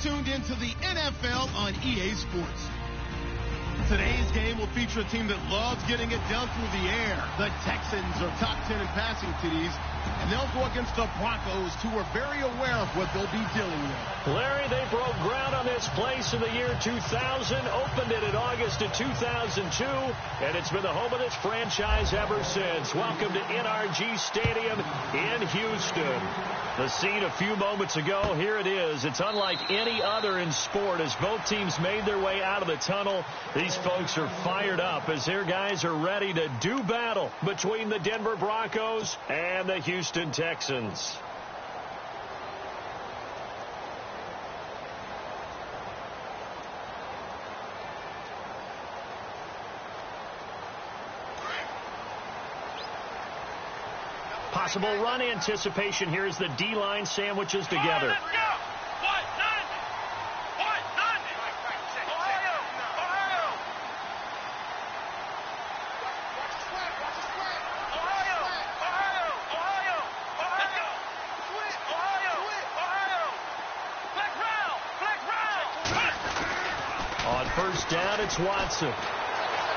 tuned into the NFL on EA Sports. Today's game will feature a team that loves getting it done through the air. The Texans are top 10 in passing TDs, and they'll go against the Broncos, who are very aware of what they'll be dealing with. Larry, they broke ground on this place in the year 2000, opened it in August of 2002, and it's been the home of this franchise ever since. Welcome to NRG Stadium in Houston. The scene a few moments ago, here it is. It's unlike any other in sport as both teams made their way out of the tunnel. These folks are fired up as their guys are ready to do battle between the Denver Broncos and the Houston Texans. Possible run anticipation here as the D-line sandwiches together. Let's go! On first down, it's Watson.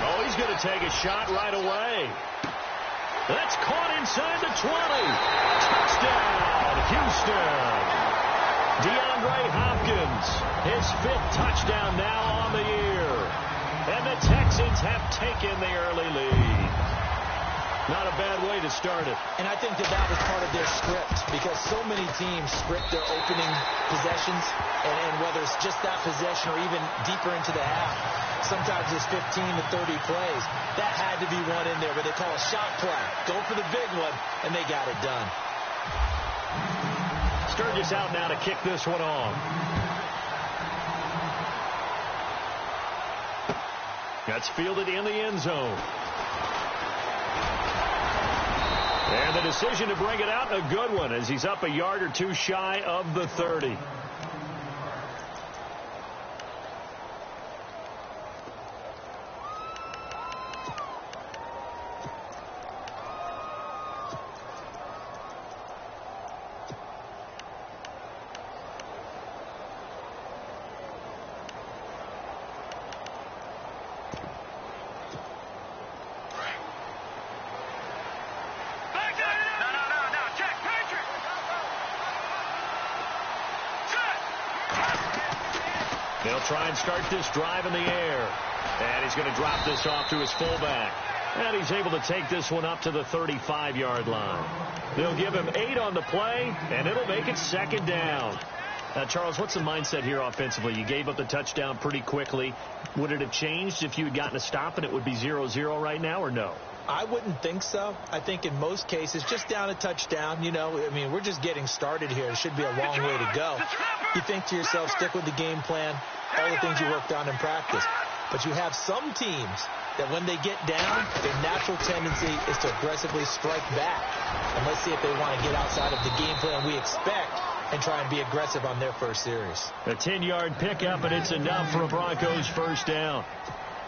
Oh, he's going to take a shot right away. That's caught inside the 20. Touchdown, Houston. DeAndre Hopkins, his 5th touchdown now on the year. And the Texans have taken the early lead. Not a bad way to start it. And I think that was part of their script, because so many teams script their opening possessions, and whether it's just that possession or even deeper into the half, sometimes it's 15 to 30 plays. That had to be one in there where they call a shot play. Go for the big one, and they got it done. Sturgis out now to kick this one off. That's fielded in the end zone. And the decision to bring it out, a good one, as he's up a yard or two shy of the 30. They'll try and start this drive in the air. And he's going to drop this off to his fullback. And he's able to take this one up to the 35-yard line. They'll give him 8 on the play, and it'll make it second down. Charles, what's the mindset here offensively? You gave up the touchdown pretty quickly. Would it have changed if you had gotten a stop and it would be 0-0 right now, or no? I wouldn't think so. I think in most cases, just down a touchdown, we're just getting started here. It should be a long way to go. You think to yourself, stick with the game plan, all the things you worked on in practice. But you have some teams that when they get down, their natural tendency is to aggressively strike back. And let's see if they want to get outside of the game plan we expect and try and be aggressive on their first series. A 10-yard pickup, and it's enough for a Broncos first down.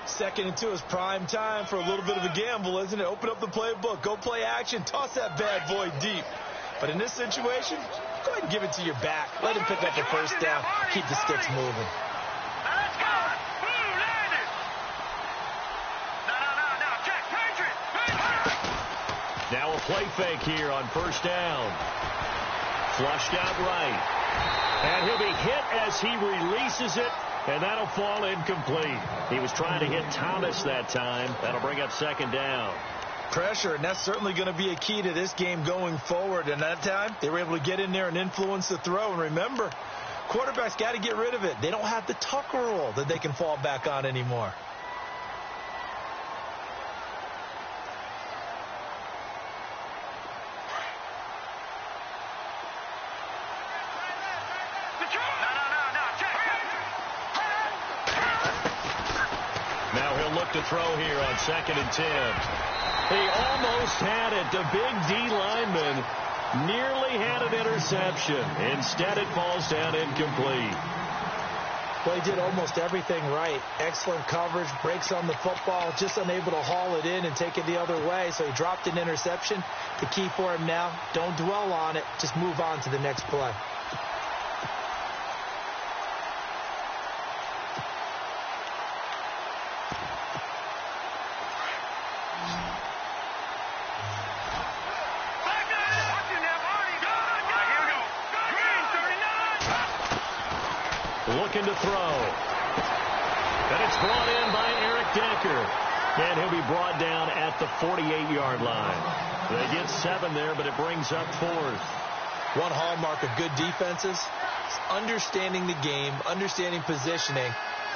2nd and 2 is prime time for a little bit of a gamble, isn't it? Open up the playbook, go play action, toss that bad boy deep. But in this situation, go ahead and give it to your back. Let him pick up the first down, keep the sticks moving. Now a play fake here on first down. Flushed out right. And he'll be hit as he releases it, and that'll fall incomplete. He was trying to hit Thomas that time. That'll bring up second down. Pressure, and that's certainly going to be a key to this game going forward. And that time, they were able to get in there and influence the throw. And remember, quarterbacks got to get rid of it. They don't have the Tucker rule that they can fall back on anymore. To throw here on 2nd and 10. He almost had it. The big D lineman nearly had an interception. Instead, it falls down incomplete. Well, he did almost everything right. Excellent coverage, breaks on the football, just unable to haul it in and take it the other way. So he dropped an interception. The key for him now, don't dwell on it. Just move on to the next play. looking to throw. And it's brought in by Eric Decker. And he'll be brought down at the 48-yard line. They get 7 there, but it brings up 4th. One hallmark of good defenses is understanding the game, understanding positioning,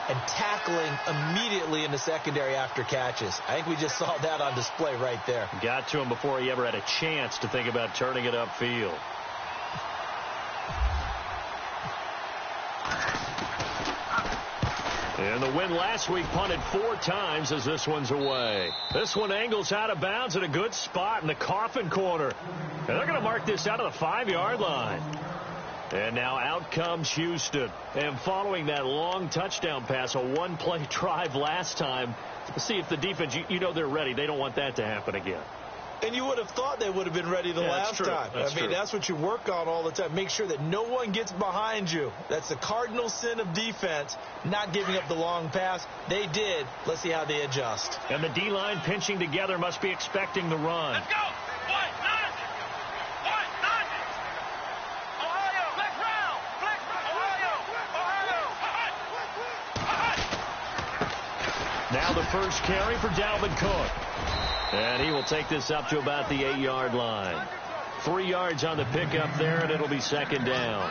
and tackling immediately in the secondary after catches. I think we just saw that on display right there. Got to him before he ever had a chance to think about turning it upfield. And the win last week punted 4 times as this one's away. This one angles out of bounds at a good spot in the coffin corner. And they're going to mark this out of the 5-yard line. And now out comes Houston. And following that long touchdown pass, a one-play drive last time, see if the defense, you know they're ready. They don't want that to happen again. And you would have thought they would have been ready the last time. I mean, that's what you work on all the time. Make sure that no one gets behind you. That's the cardinal sin of defense, not giving up the long pass. They did. Let's see how they adjust. And the D-line pinching together must be expecting the run. Let's go. Ohio. Now the first carry for Dalvin Cook. And he will take this up to about the 8-yard line. 3 yards on the pickup there, and it'll be 2nd down.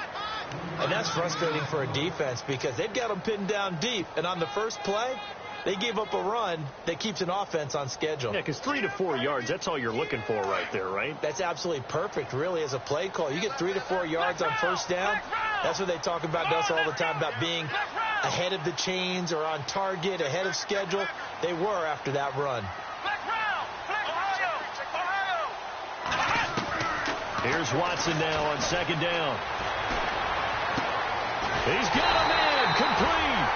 And that's frustrating for a defense because they've got them pinned down deep. And on the first play, they gave up a run that keeps an offense on schedule. Yeah, because 3 to 4 yards, that's all you're looking for right there, right? That's absolutely perfect, really, as a play call. You get 3 to 4 yards on first down. That's what they talk about to us all the time, about being ahead of the chains or on target, ahead of schedule. They were after that run. Here's Watson now on 2nd down. He's got him in, complete.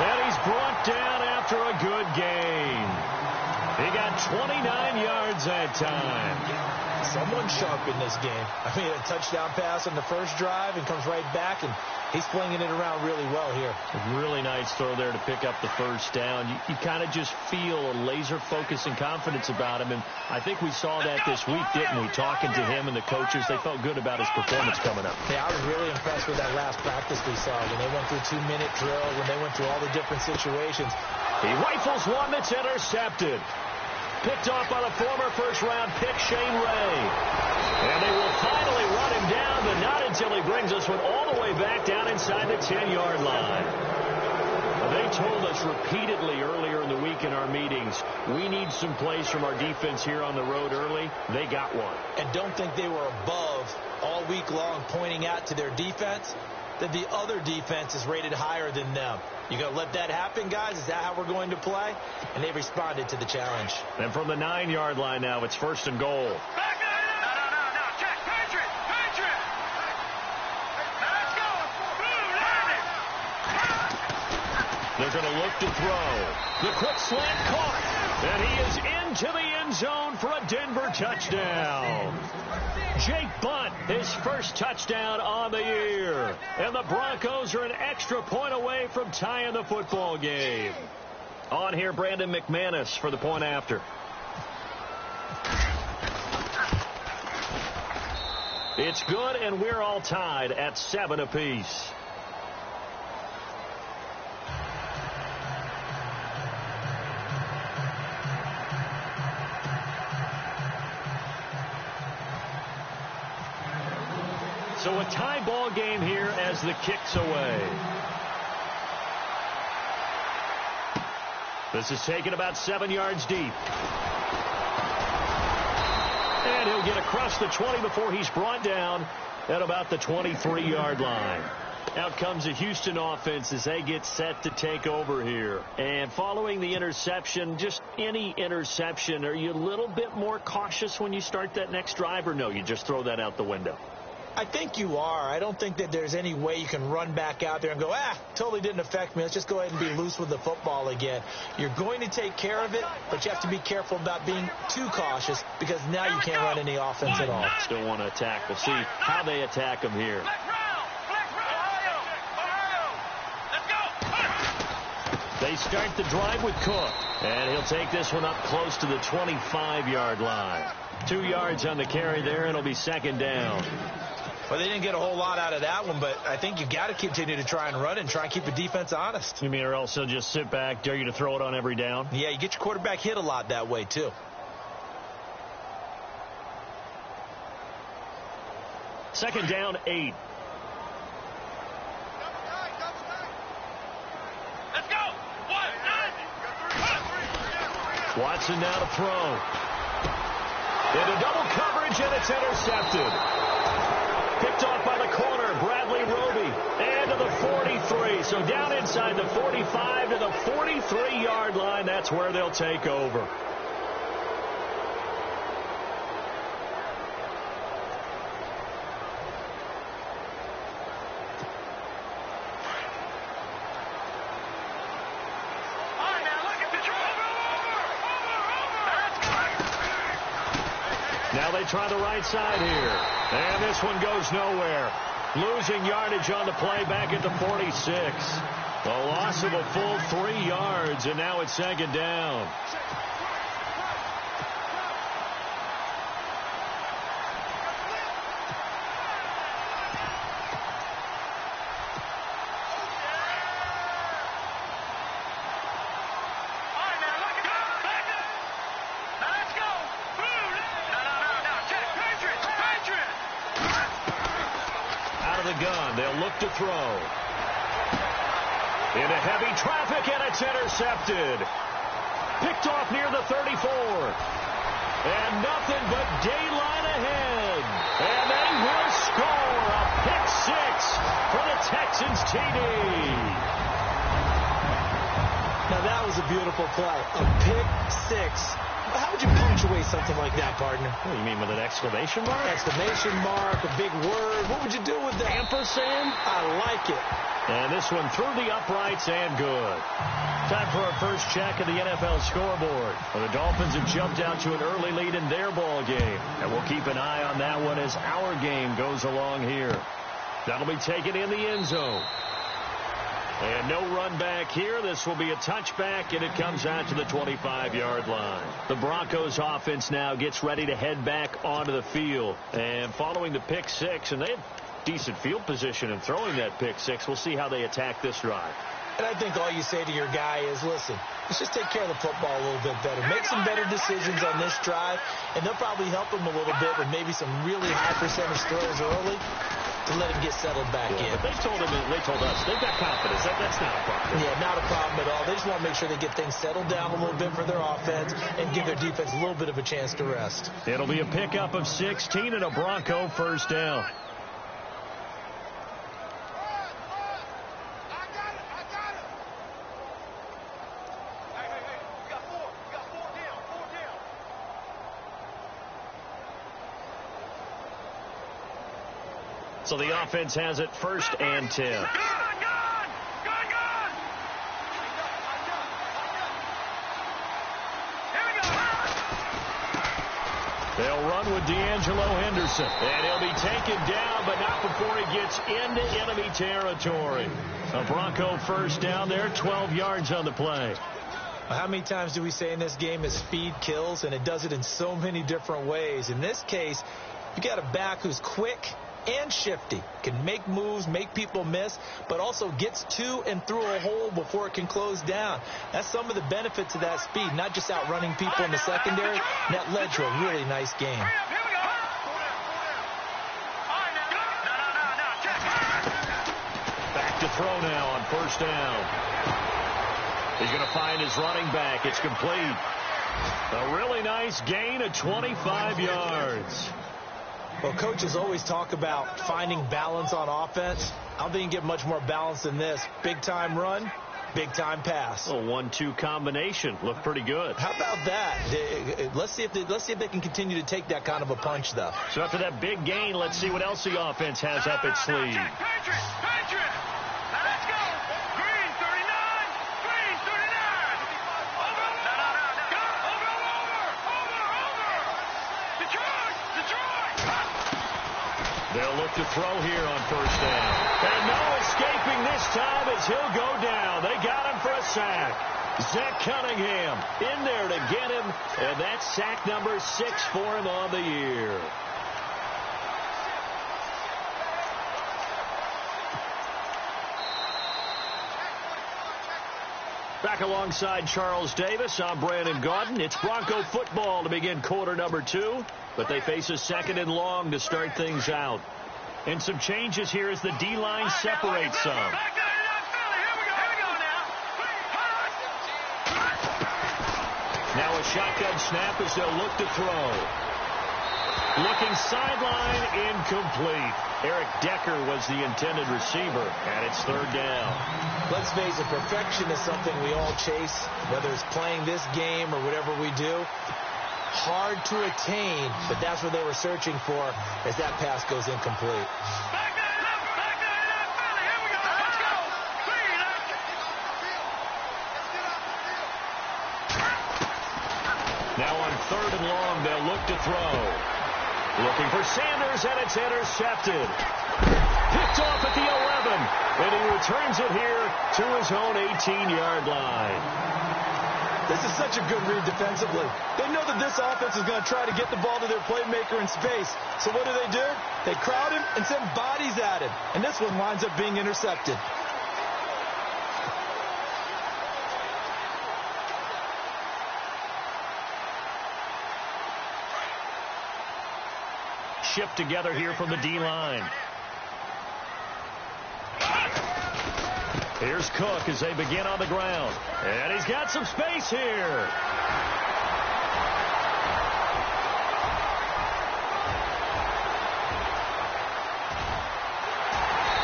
And he's brought down after a good gain. He got 29 yards that time. Someone sharp in this game. I mean, a touchdown pass on the first drive and comes right back, and he's flinging it around really well here. A really nice throw there to pick up the first down. You kind of just feel a laser focus and confidence about him, and I think we saw that this week, didn't we? Talking to him and the coaches, they felt good about his performance coming up. Yeah, I was really impressed with that last practice we saw when they went through 2-minute drill, when they went through all the different situations. He rifles one that's intercepted. Picked off by the former first-round pick, Shane Ray. And they will finally run him down, but not until he brings this one all the way back down inside the 10-yard line. They told us repeatedly earlier in the week in our meetings, we need some plays from our defense here on the road early. They got one. And don't think they were above all week long pointing out to their defense that the other defense is rated higher than them. You going to let that happen, guys? Is that how we're going to play? And they responded to the challenge. And from the 9-yard line now, it's 1st and goal. No. Check. Patriot. Now let's go. They're going to look to throw. The quick slant caught. And he is into the end zone for a Denver touchdown. Jake Butt, his first touchdown on the year. And the Broncos are an extra point away from tying the football game. On here, Brandon McManus for the point after. It's good, and we're all tied at 7 apiece. So a tie ball game here as the kick's away. This is taken about 7 yards deep. And he'll get across the 20 before he's brought down at about the 23-yard line. Out comes the Houston offense as they get set to take over here. And following the interception, just any interception, are you a little bit more cautious when you start that next drive, or no, you just throw that out the window? I think you are. I don't think that there's any way you can run back out there and go, totally didn't affect me. Let's just go ahead and be loose with the football again. You're going to take care of it, but you have to be careful about being too cautious because now you can't run any offense at all. Still want to attack. We'll see how they attack them here. They start the drive with Cook, and he'll take this one up close to the 25-yard line. 2 yards on the carry there, and it'll be 2nd down. Well, they didn't get a whole lot out of that one, but I think you've got to continue to try and run it and try and keep the defense honest. You mean, or else they'll just sit back, dare you to throw it on every down? Yeah, you get your quarterback hit a lot that way, too. Second down, 8. Let's go. 1, 9. Watson now to throw. Into double coverage, and it's intercepted. Picked off by the corner, Bradley Roby. And to the 43. So down inside the 45 to the 43-yard line. That's where they'll take over. Now they try the right side here. And this one goes nowhere. Losing yardage on the play back at the 46. A loss of a full 3 yards, and now it's second down. They'll look to throw. Into heavy traffic, and it's intercepted. Picked off near the 34. And nothing but daylight ahead. And they will score a pick 6 for the Texans TD. Now that was a beautiful play. A pick 6. How would you punctuate something like that, partner? What do you mean, with an exclamation mark? Exclamation mark, a big word. What would you do with that? Ampersand? I like it. And this one through the uprights and good. Time for our first check of the NFL scoreboard. Well, the Dolphins have jumped out to an early lead in their ball game. And we'll keep an eye on that one as our game goes along here. That'll be taken in the end zone. And no run back here. This will be a touchback, and it comes out to the 25-yard line. The Broncos offense now gets ready to head back onto the field. And following the pick 6, and they had decent field position in throwing that pick 6. We'll see how they attack this drive. And I think all you say to your guy is, listen, let's just take care of the football a little bit better. Make some better decisions on this drive, and they'll probably help him a little bit with maybe some really high percentage throws early to let him get settled back in. But they told us they've got confidence. That's not a problem. Yeah, not a problem at all. They just want to make sure they get things settled down a little bit for their offense and give their defense a little bit of a chance to rest. It'll be a pickup of 16 and a Bronco first down. So the offense has it first and 10. They'll run with D'Angelo Henderson. And he'll be taken down, but not before he gets into enemy territory. A Bronco first down there, 12 yards on the play. How many times do we say in this game that speed kills, and it does it in so many different ways? In this case, you got a back who's quick and shifty, can make moves, make people miss, but also gets to and through a hole before it can close down. That's some of the benefits of that speed, not just outrunning people in the secondary. And that led to a really nice game. Back to throw now on first down. He's going to find his running back. It's complete. A really nice gain of 25 yards. Well, coaches always talk about finding balance on offense. I don't think you can get much more balance than this. Big-time run, big-time pass. A 1-2 combination. Looked pretty good. How about that? Let's see if they can continue to take that kind of a punch, though. So after that big gain, let's see what else the offense has up its sleeve. Patriot! Now let's go! Green 39! Green 39! Over! Detroit! They'll look to throw here on first down. And no escaping this time as he'll go down. They got him for a sack. Zach Cunningham in there to get him. And that's sack number 6 for him on the year. Back alongside Charles Davis, I'm Brandon Gaudin. It's Bronco football to begin quarter number 2, but they face a 2nd and long to start things out. And some changes here as the D-line separates some. Now a shotgun snap as they'll look to throw. Looking sideline, incomplete. Eric Decker was the intended receiver, and it's 3rd down. Let's face it, perfection is something we all chase, whether it's playing this game or whatever we do. Hard to attain, but that's what they were searching for as that pass goes incomplete. Now on 3rd and long, they'll look to throw. Looking for Sanders, and it's intercepted. Picked off at the 11, and he returns it here to his own 18-yard line. This is such a good read defensively. They know that this offense is going to try to get the ball to their playmaker in space. So what do? They crowd him and send bodies at him. And this one winds up being intercepted. Shipped together here from the D-line. Here's Cook as they begin on the ground. And he's got some space here.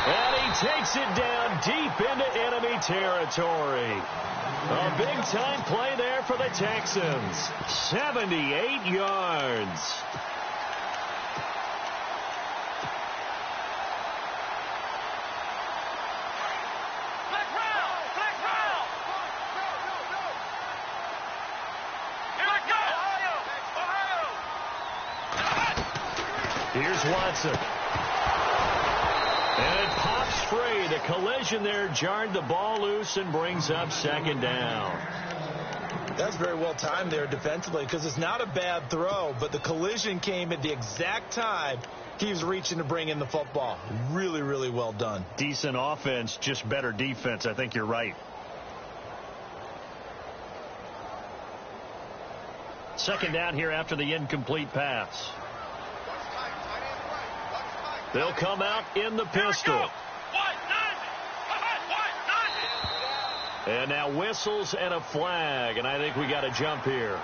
And he takes it down deep into enemy territory. A big-time play there for the Texans. 78 yards. Here's Watson. And it pops free. The collision there jarred the ball loose and brings up 2nd down. That's very well timed there defensively because it's not a bad throw, but the collision came at the exact time he was reaching to bring in the football. Really, really well done. Decent offense, just better defense. I think you're right. 2nd down here after the incomplete pass. They'll come out in the pistol. And now whistles and a flag, and I think we got a jump here.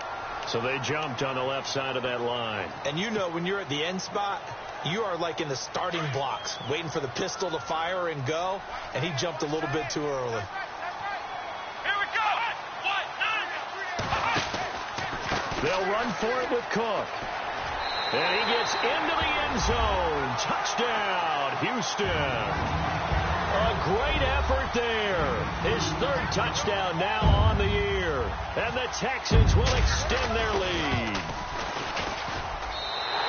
So they jumped on the left side of that line. And you know when you're at the end spot, you are like in the starting blocks, waiting for the pistol to fire and go, and he jumped a little bit too early. They'll run for it with Cook. And he gets into the end zone. Touchdown, Houston. A great effort there. His 3rd touchdown now on the year. And the Texans will extend their lead.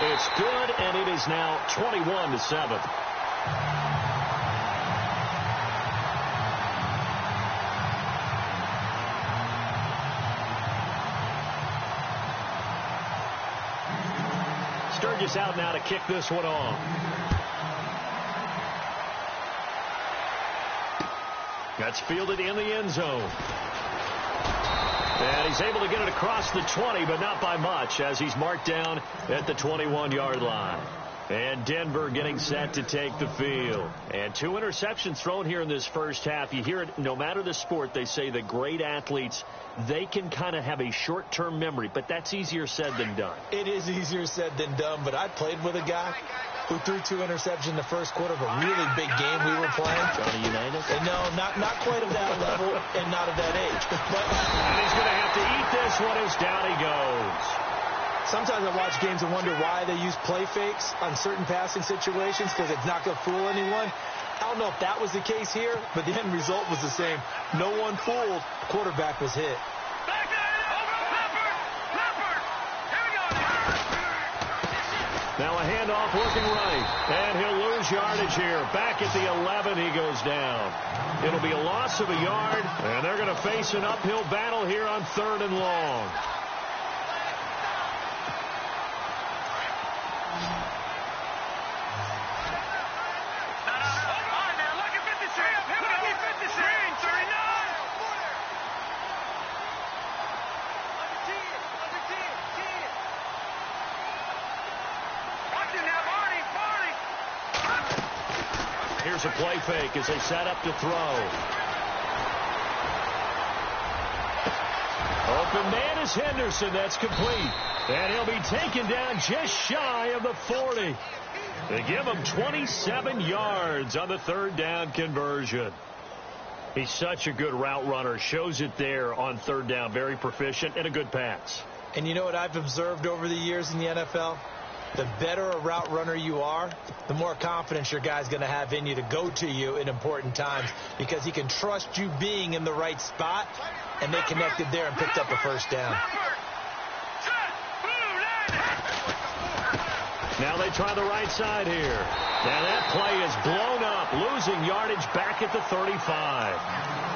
It's good, and it is now 21-7. Sturgis out now to kick this one off. That's fielded in the end zone. And he's able to get it across the 20, but not by much, as he's marked down at the 21-yard line. And Denver getting set to take the field. And 2 interceptions thrown here in this first half. You hear it, no matter the sport, they say the great athletes, they can kind of have a short-term memory, but that's easier said than done. It is easier said than done, but I played with a guy who threw 2 interceptions in the first quarter of a really big game we were playing. Johnny Unitas? And no, not quite of that level and not of that age. But and he's going to have to eat this one as down he goes. Sometimes I watch games and wonder why they use play fakes on certain passing situations because it's not going to fool anyone. I don't know if that was the case here, but the end result was the same. No one fooled. Quarterback was hit. Now a handoff working right, and he'll lose yardage here. Back at the 11, he goes down. It'll be a loss of a yard, and they're going to face an uphill battle here on 3rd and long. Here's a play fake as they set up to throw. Open man is Henderson. That's complete. And he'll be taken down just shy of the 40. They give him 27 yards on the third down conversion. He's such a good route runner. Shows it there on third down. Very proficient and a good pass. And you know what I've observed over the years in the NFL? The better a route runner you are, the more confidence your guy's going to have in you to go to you in important times because he can trust you being in the right spot, and they connected there and picked up a first down. Now they try the right side here. And that play is blown up, losing yardage back at the 35.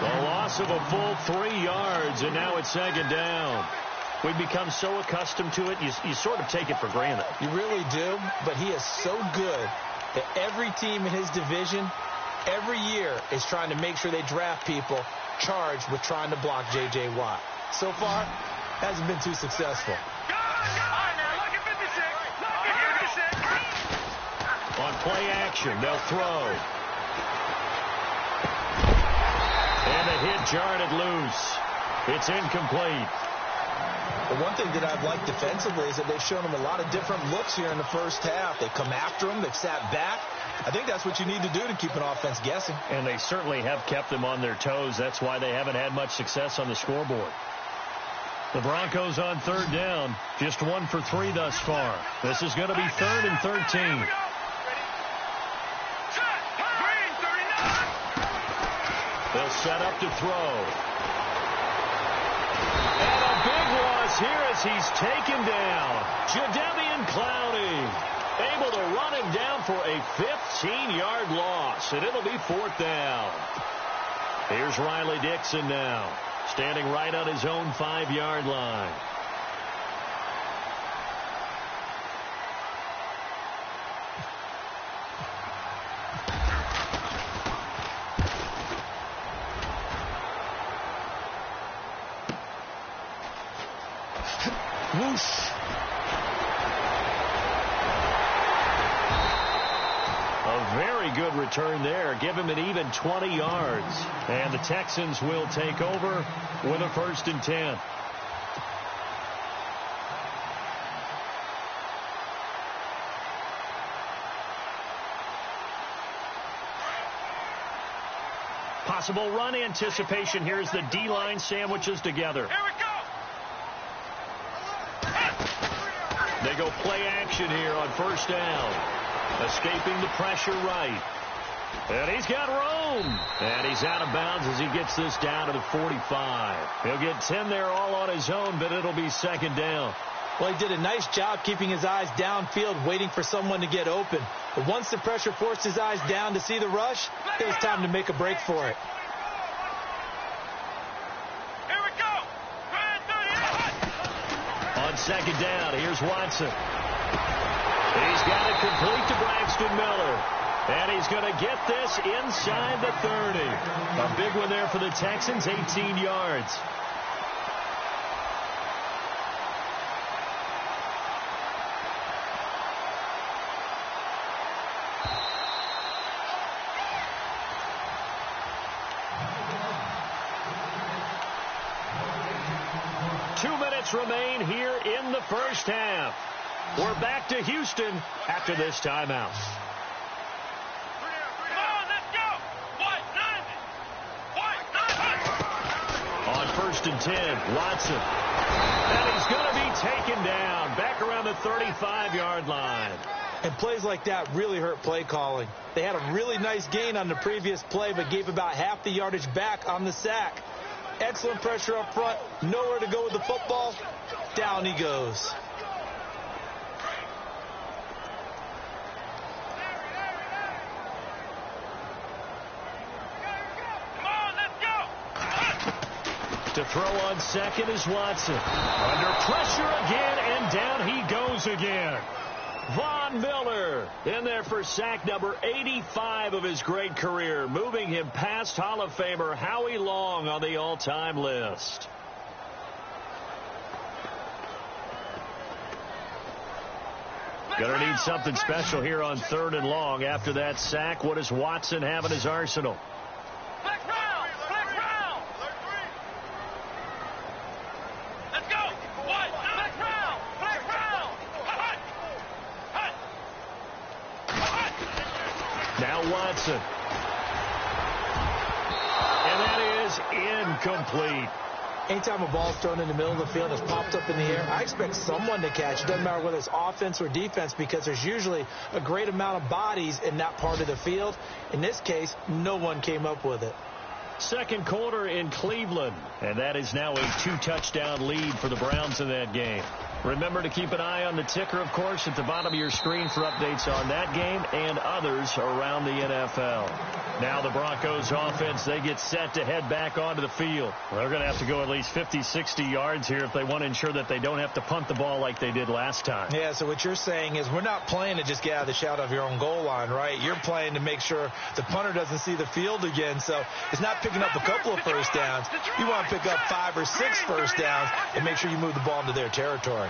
The loss of a full 3 yards, and now it's second down. We've become so accustomed to it, you sort of take it for granted. You really do, but he is so good that every team in his division, every year, is trying to make sure they draft people charged with trying to block J.J. Watt. So far, hasn't been too successful. On play action, they'll throw. And the hit jarred it loose. It's incomplete. The one thing that I've liked defensively is that they've shown him a lot of different looks here in the first half. They've come after him. They've sat back. I think that's what you need to do to keep an offense guessing. And they certainly have kept them on their toes. That's why they haven't had much success on the scoreboard. The Broncos on third down. Just 1 for 3 thus far. This is going to be 3rd and 13. They'll set up to throw. And a big loss here as he's taken down. Jadeveon Clowney able to run him down for a 15-yard loss, and it'll be 4th down. Here's Riley Dixon now, standing right on his own 5-yard line. Whoosh. A very good return there. Give him an even 20 yards. And the Texans will take over with a 1st and 10. Possible run anticipation here as the D-line sandwiches together. Here we go. They go play action here on 1st down. Escaping the pressure right. And he's got room. And he's out of bounds as he gets this down to the 45. He'll get 10 there all on his own, but it'll be 2nd down. Well, he did a nice job keeping his eyes downfield, waiting for someone to get open. But once the pressure forced his eyes down to see the rush, it was time to make a break for it. On 2nd down, here's Watson. He's got it complete to Braxton Miller. And he's going to get this inside the 30. A big one there for the Texans, 18 yards. Remain here in the first half. We're back to Houston after this timeout. On 1st and 10, Watson. And he's going to be taken down back around the 35-yard line. And plays like that really hurt play calling. They had a really nice gain on the previous play, but gave about half the yardage back on the sack. Excellent pressure up front. Nowhere to go with the football. Down he goes. Come on, let's go. To throw on 2nd is Watson. Under pressure again, and down he goes again. Von Miller in there for sack number 85 of his great career, moving him past Hall of Famer Howie Long on the all-time list. Going to need something special here on 3rd and long. After that sack, what does Watson have in his arsenal? Black round. Let's go. What? Black round. Now Watson. And that is incomplete. Anytime a ball's thrown in the middle of the field, it's popped up in the air, I expect someone to catch. It doesn't matter whether it's offense or defense, because there's usually a great amount of bodies in that part of the field. In this case, no one came up with it. Second quarter in Cleveland, and that is now a 2-touchdown lead for the Browns in that game. Remember to keep an eye on the ticker, of course, at the bottom of your screen for updates on that game and others around the NFL. Now the Broncos offense, they get set to head back onto the field. They're going to have to go at least 50, 60 yards here if they want to ensure that they don't have to punt the ball like they did last time. Yeah, so what you're saying is we're not playing to just get out of the shadow of your own goal line, right? You're playing to make sure the punter doesn't see the field again. So it's not picking up a couple of first downs. You want to pick up 5 or 6 first downs and make sure you move the ball into their territory.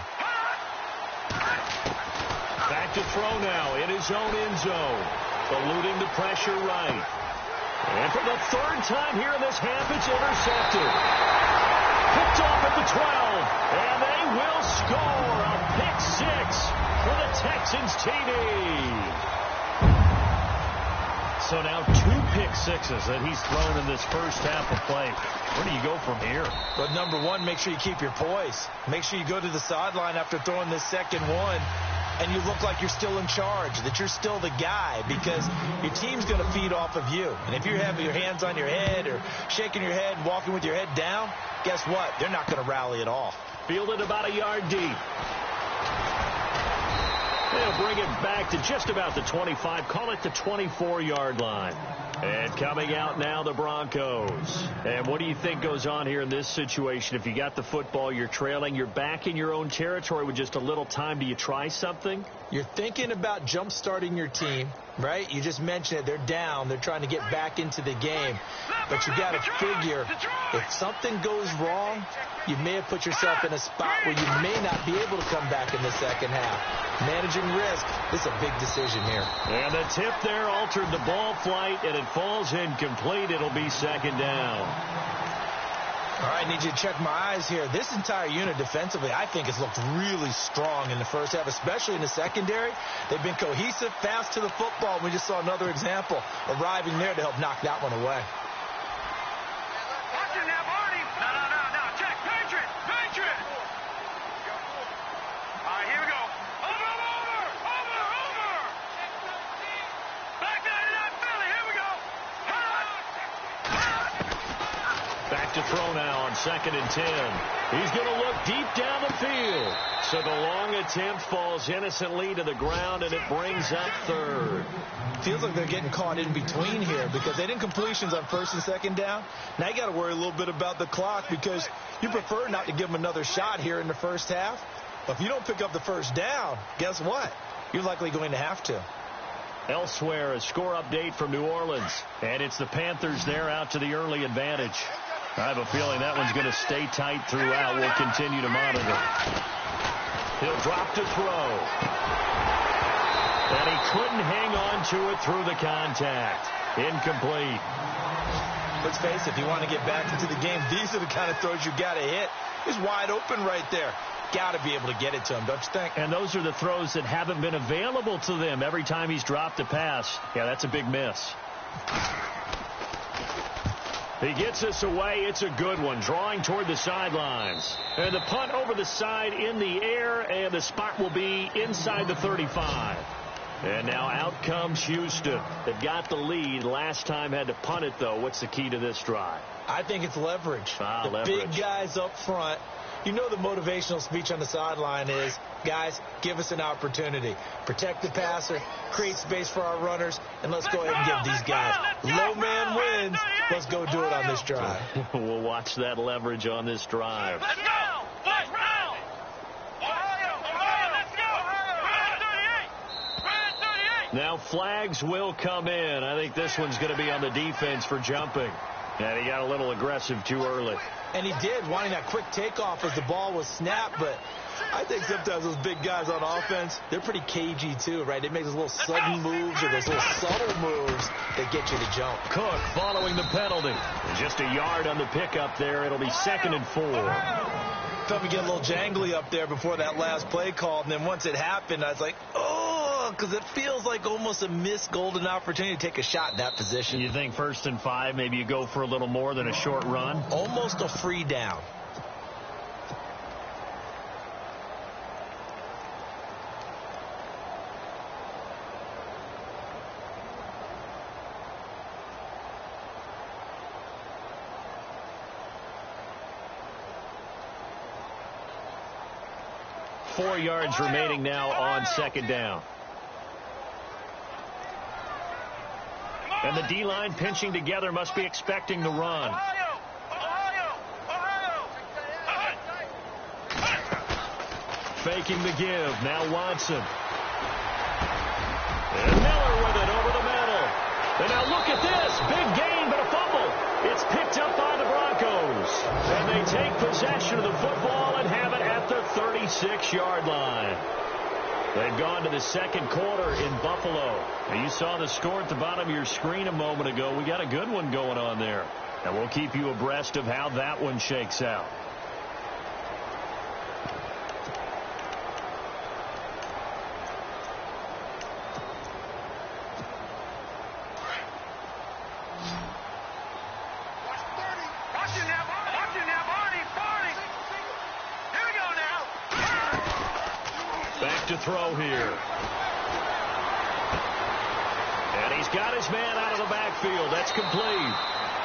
Back to throw now in his own end zone. Eluding the pressure right. And for the 3rd time here in this half, it's intercepted. Picked off at the 12. And they will score a pick 6 for the Texans TD. So now 2 pick sixes that he's thrown in this first half of play. Where do you go from here? But number one, make sure you keep your poise. Make sure you go to the sideline after throwing this second one, and you look like you're still in charge, that you're still the guy, because your team's going to feed off of you. And if you're having your hands on your head or shaking your head and walking with your head down, guess what? They're not going to rally at all. Fielded about a yard deep. They'll bring it back to just about the 25. Call it the 24-yard line. And coming out now, the Broncos. And what do you think goes on here in this situation? If you got the football, you're trailing, you're back in your own territory with just a little time. Do you try something? You're thinking about jump-starting your team, right? You just mentioned it. They're down. They're trying to get back into the game. But you got to figure, if something goes wrong, you may have put yourself in a spot where you may not be able to come back in the second half. Managing risk, this is a big decision here. And the tip there altered the ball flight, and it falls incomplete. It'll be second down. All right, I need you to check my eyes here. This entire unit defensively, I think, has looked really strong in the first half, especially in the secondary. They've been cohesive, fast to the football. We just saw another example arriving there to help knock that one away. No. Check. Patriot. All right, here we go. Over. Back 99 Philly. Here we go. Back to throw now on 2nd and 10. He's going to look deep down the field. So the long attempt falls innocently to the ground, and it brings up 3rd. Feels like they're getting caught in between here because they didn't completions on 1st and 2nd down. Now you got to worry a little bit about the clock because you prefer not to give them another shot here in the first half. But if you don't pick up the first down, guess what? You're likely going to have to. Elsewhere, a score update from New Orleans. And it's the Panthers there out to the early advantage. I have a feeling that one's going to stay tight throughout. We'll continue to monitor. He'll drop to throw. And he couldn't hang on to it through the contact. Incomplete. Let's face it, if you want to get back into the game, these are the kind of throws you got to hit. He's wide open right there. Got to be able to get it to him, don't you think? And those are the throws that haven't been available to them every time he's dropped a pass. Yeah, that's a big miss. He gets us away. It's a good one, drawing toward the sidelines. And the punt over the side in the air, and the spot will be inside the 35. And now out comes Houston. They've got the lead. Last time had to punt it, though. What's the key to this drive? I think it's leverage. The leverage. Big guys up front. You know the motivational speech on the sideline is, guys, give us an opportunity. Protect the passer, create space for our runners, and let's go ahead and give these guys. Low man wins. Let's go do it on this drive. We'll watch that leverage on this drive. Let's go. Let's round. Let's go. Round 38. Now flags will come in. I think this one's going to be on the defense for jumping. And he got a little aggressive too early. And he did, wanting that quick takeoff as the ball was snapped. But I think sometimes those big guys on offense, they're pretty cagey too, right? They make those little sudden moves or those little subtle moves that get you to jump. Cook following the penalty. Just a yard on the pickup there. It'll be 2nd and 4. Felt me get a little jangly up there before that last play called. And then once it happened, I was like, oh, because it feels like almost a missed golden opportunity to take a shot in that position. You think 1st and 5, maybe you go for a little more than a short run? Almost a free down. Four yards remaining now on 2nd down. And the D-line pinching together, must be expecting the run. Faking the give. Now Watson. And Miller with it over the middle. And now look at this. Big gain, but a fumble. It's picked up by the Broncos. And they take possession of the football and have it at the 36-yard line. They've gone to the 2nd quarter in Buffalo. Now you saw the score at the bottom of your screen a moment ago. We got a good one going on there. And we'll keep you abreast of how that one shakes out. To throw here. And he's got his man out of the backfield. That's complete.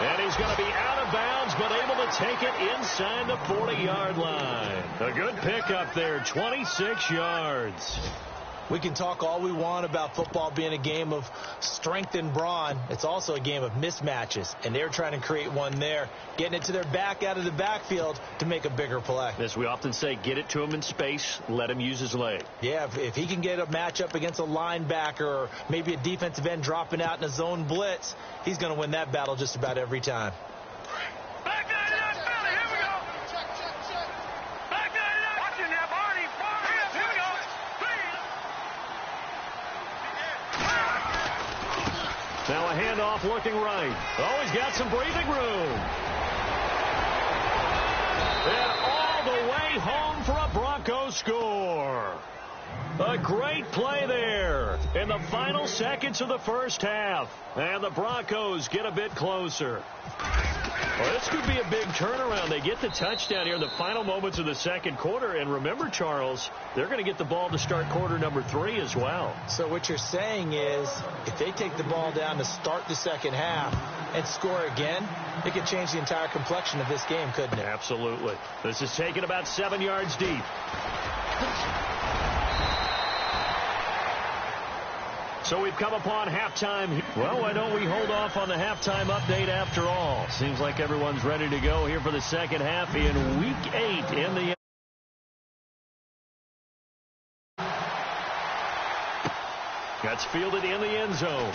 And he's going to be out of bounds, but able to take it inside the 40-yard line. A good pickup there, 26 yards. We can talk all we want about football being a game of strength and brawn. It's also a game of mismatches, and they're trying to create one there, getting it to their back out of the backfield to make a bigger play. As we often say, get it to him in space, let him use his leg. Yeah, if he can get a matchup against a linebacker or maybe a defensive end dropping out in a zone blitz, he's going to win that battle just about every time. Now a handoff looking right. Oh, he's got some breathing room. And all the way home for a Broncos score. A great play there in the final seconds of the first half. And the Broncos get a bit closer. Well, this could be a big turnaround. They get the touchdown here in the final moments of the 2nd quarter. And remember, Charles, they're going to get the ball to start quarter number 3 as well. So what you're saying is if they take the ball down to start the 2nd half and score again, it could change the entire complexion of this game, couldn't it? Absolutely. This is taken about 7 yards deep. So we've come upon halftime. Well, why don't we hold off on the halftime update after all? Seems like everyone's ready to go here for the 2nd half in Week 8 in the That's fielded in the end zone.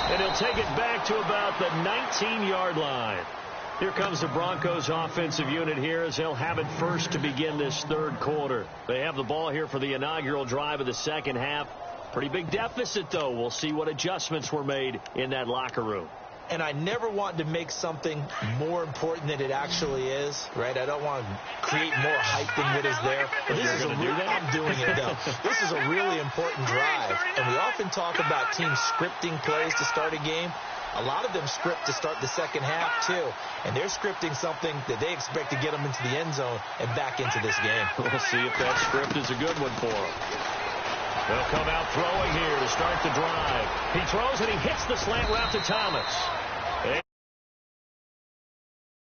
And he'll take it back to about the 19-yard line. Here comes the Broncos offensive unit here as they'll have it first to begin this 3rd quarter. They have the ball here for the inaugural drive of the 2nd half. Pretty big deficit, though. We'll see what adjustments were made in that locker room. And I never want to make something more important than it actually is, right? I don't want to create more hype than what is there. But this is I'm doing it, though. This is a really important drive. And we often talk about teams scripting plays to start a game. A lot of them script to start the 2nd half, too. And they're scripting something that they expect to get them into the end zone and back into this game. We'll see if that script is a good one for them. They'll come out throwing here to start the drive. He throws and he hits the slant route to Thomas.